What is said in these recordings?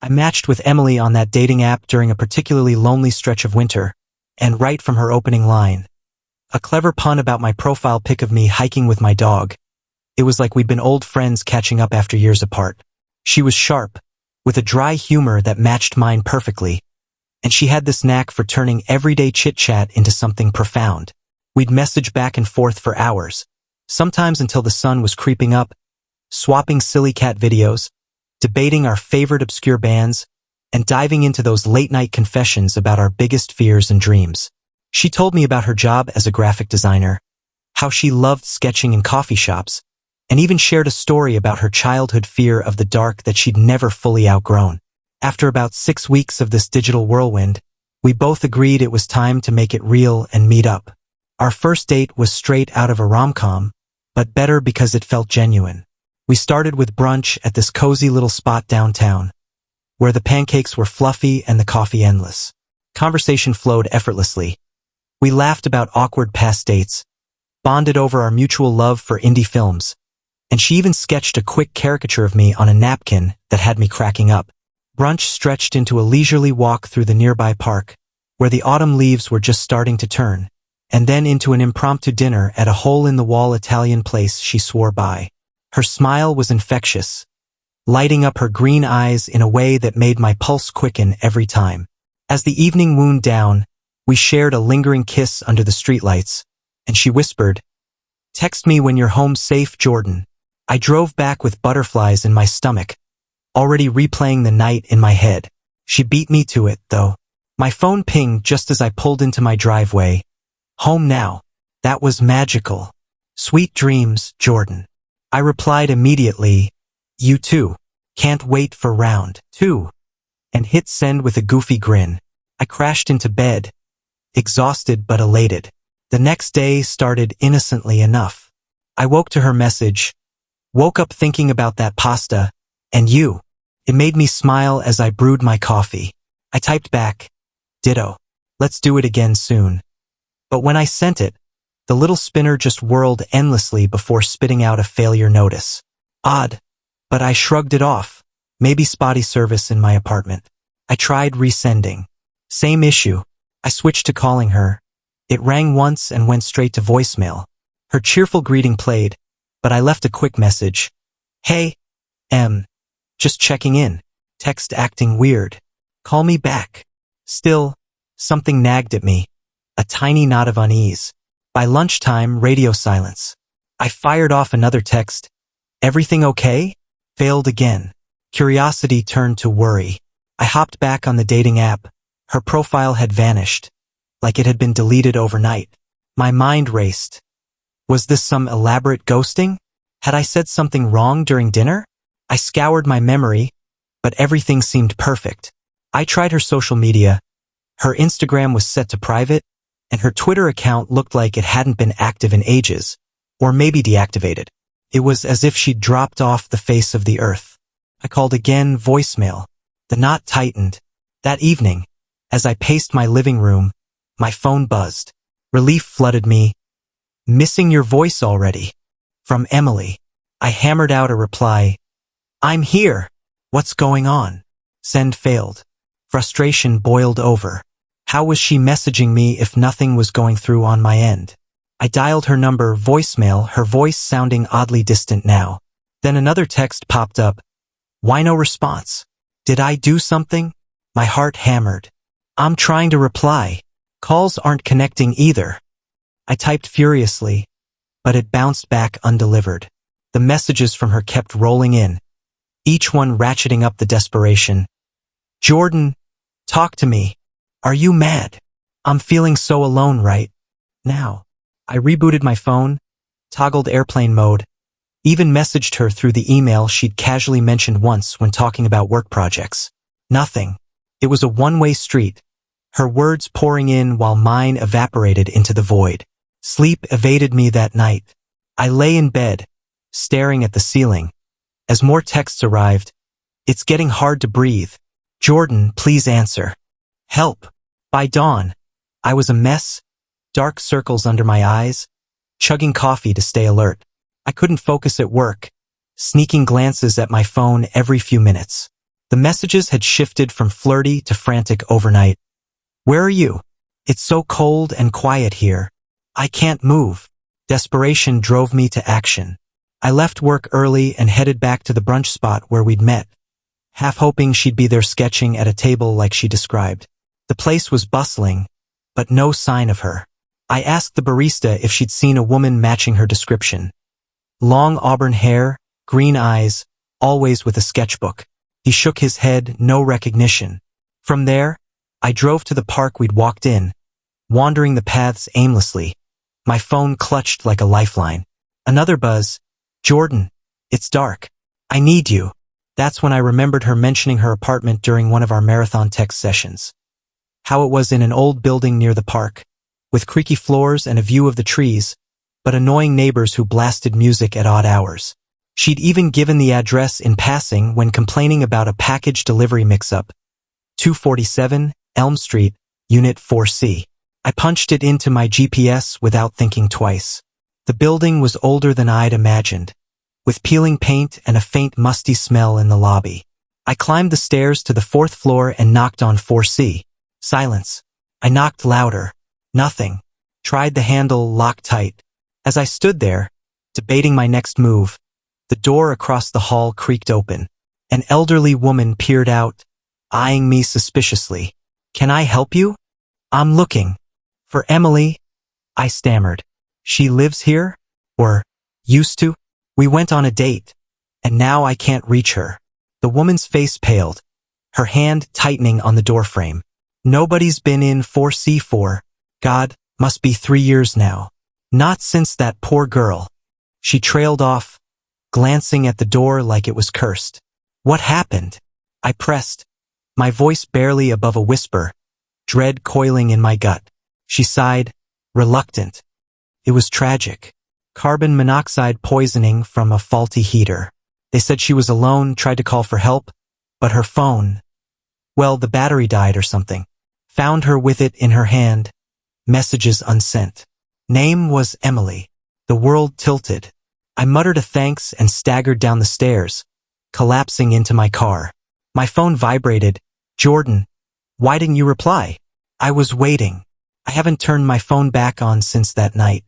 I matched with Emily on that dating app during a particularly lonely stretch of winter, and right from her opening line, a clever pun about my profile pic of me hiking with my dog. It was like we'd been old friends catching up after years apart. She was sharp, with a dry humor that matched mine perfectly, and she had this knack for turning everyday chit-chat into something profound. We'd message back and forth for hours, sometimes until the sun was creeping up, swapping silly cat videos, debating our favorite obscure bands, and diving into those late-night confessions about our biggest fears and dreams. She told me about her job as a graphic designer, how she loved sketching in coffee shops, and even shared a story about her childhood fear of the dark that she'd never fully outgrown. After about 6 weeks of this digital whirlwind, we both agreed it was time to make it real and meet up. Our first date was straight out of a rom-com, but better because it felt genuine. We started with brunch at this cozy little spot downtown, where the pancakes were fluffy and the coffee endless. Conversation flowed effortlessly. We laughed about awkward past dates, bonded over our mutual love for indie films, and she even sketched a quick caricature of me on a napkin that had me cracking up. Brunch stretched into a leisurely walk through the nearby park, where the autumn leaves were just starting to turn, and then into an impromptu dinner at a hole-in-the-wall Italian place she swore by. Her smile was infectious, lighting up her green eyes in a way that made my pulse quicken every time. As the evening wound down, we shared a lingering kiss under the streetlights, and she whispered, "Text me when you're home safe, Jordan." I drove back with butterflies in my stomach, already replaying the night in my head. She beat me to it, though. My phone pinged just as I pulled into my driveway. "Home now." That was magical. "Sweet dreams, Jordan." I replied immediately, "You too. Can't wait for round 2. And hit send with a goofy grin. I crashed into bed, exhausted but elated. The next day started innocently enough. I woke to her message, "Woke up thinking about that pasta, and you." It made me smile as I brewed my coffee. I typed back, "Ditto. Let's do it again soon." But when I sent it, the little spinner just whirled endlessly before spitting out a failure notice. Odd, but I shrugged it off. Maybe spotty service in my apartment. I tried resending. Same issue. I switched to calling her. It rang once and went straight to voicemail. Her cheerful greeting played, but I left a quick message. "Hey, just checking in. Text acting weird. Call me back." Still, something nagged at me. A tiny knot of unease. By lunchtime, radio silence. I fired off another text. "Everything okay?" Failed again. Curiosity turned to worry. I hopped back on the dating app. Her profile had vanished, like it had been deleted overnight. My mind raced. Was this some elaborate ghosting? Had I said something wrong during dinner? I scoured my memory, but everything seemed perfect. I tried her social media. Her Instagram was set to private, and her Twitter account looked like it hadn't been active in ages, or maybe deactivated. It was as if she'd dropped off the face of the earth. I called again, voicemail. The knot tightened. That evening, as I paced my living room, my phone buzzed. Relief flooded me. "Missing your voice already." From Emily. I hammered out a reply. "I'm here. What's going on?" Send failed. Frustration boiled over. How was she messaging me if nothing was going through on my end? I dialed her number, voicemail, her voice sounding oddly distant now. Then another text popped up. Why no response? Did I do something? My heart hammered. I'm trying to reply. Calls aren't connecting either. I typed furiously, but it bounced back undelivered. The messages from her kept rolling in, each one ratcheting up the desperation. "Jordan, talk to me. Are you mad? I'm feeling so alone right now." I rebooted my phone, toggled airplane mode, even messaged her through the email she'd casually mentioned once when talking about work projects. Nothing. It was a one-way street, her words pouring in while mine evaporated into the void. Sleep evaded me that night. I lay in bed, staring at the ceiling. As more texts arrived, "It's getting hard to breathe. Jordan, please answer. Help." By dawn, I was a mess, dark circles under my eyes, chugging coffee to stay alert. I couldn't focus at work, sneaking glances at my phone every few minutes. The messages had shifted from flirty to frantic overnight. Where are you? It's so cold and quiet here. I can't move. Desperation drove me to action. I left work early and headed back to the brunch spot where we'd met, half hoping she'd be there sketching at a table like she described. The place was bustling, but no sign of her. I asked the barista if she'd seen a woman matching her description. Long auburn hair, green eyes, always with a sketchbook. He shook his head, no recognition. From there, I drove to the park we'd walked in, wandering the paths aimlessly. My phone clutched like a lifeline. Another buzz. Jordan, it's dark. I need you. That's when I remembered her mentioning her apartment during one of our marathon text sessions. How it was in an old building near the park, with creaky floors and a view of the trees, but annoying neighbors who blasted music at odd hours. She'd even given the address in passing when complaining about a package delivery mix-up. 247 Elm Street, Unit 4C. I punched it into my GPS without thinking twice. The building was older than I'd imagined, with peeling paint and a faint musty smell in the lobby. I climbed the stairs to the 4th floor and knocked on 4C. Silence. I knocked louder. Nothing. Tried the handle, locked tight. As I stood there, debating my next move, the door across the hall creaked open. An elderly woman peered out, eyeing me suspiciously. Can I help you? I'm looking for Emily, I stammered. She lives here? Or used to? We went on a date, and now I can't reach her. The woman's face paled, her hand tightening on the doorframe. Nobody's been in 4C4. God, must be 3 years now. Not since that poor girl. She trailed off, glancing at the door like it was cursed. What happened? I pressed, my voice barely above a whisper, dread coiling in my gut. She sighed, reluctant. It was tragic. Carbon monoxide poisoning from a faulty heater. They said she was alone, tried to call for help, but her phone, well, the battery died or something. Found her with it in her hand. Messages unsent. Name was Emily. The world tilted. I muttered a thanks and staggered down the stairs, collapsing into my car. My phone vibrated. Jordan, why didn't you reply? I was waiting. I haven't turned my phone back on since that night.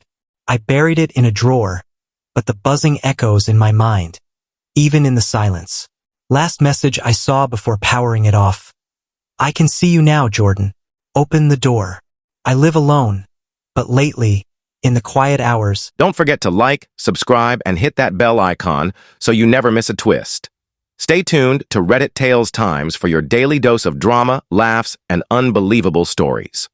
I buried it in a drawer, but the buzzing echoes in my mind, even in the silence. Last message I saw before powering it off. I can see you now, Jordan. Open the door. I live alone, but lately, in the quiet hours... Don't forget to like, subscribe, and hit that bell icon so you never miss a twist. Stay tuned to Reddit Tales Times for your daily dose of drama, laughs, and unbelievable stories.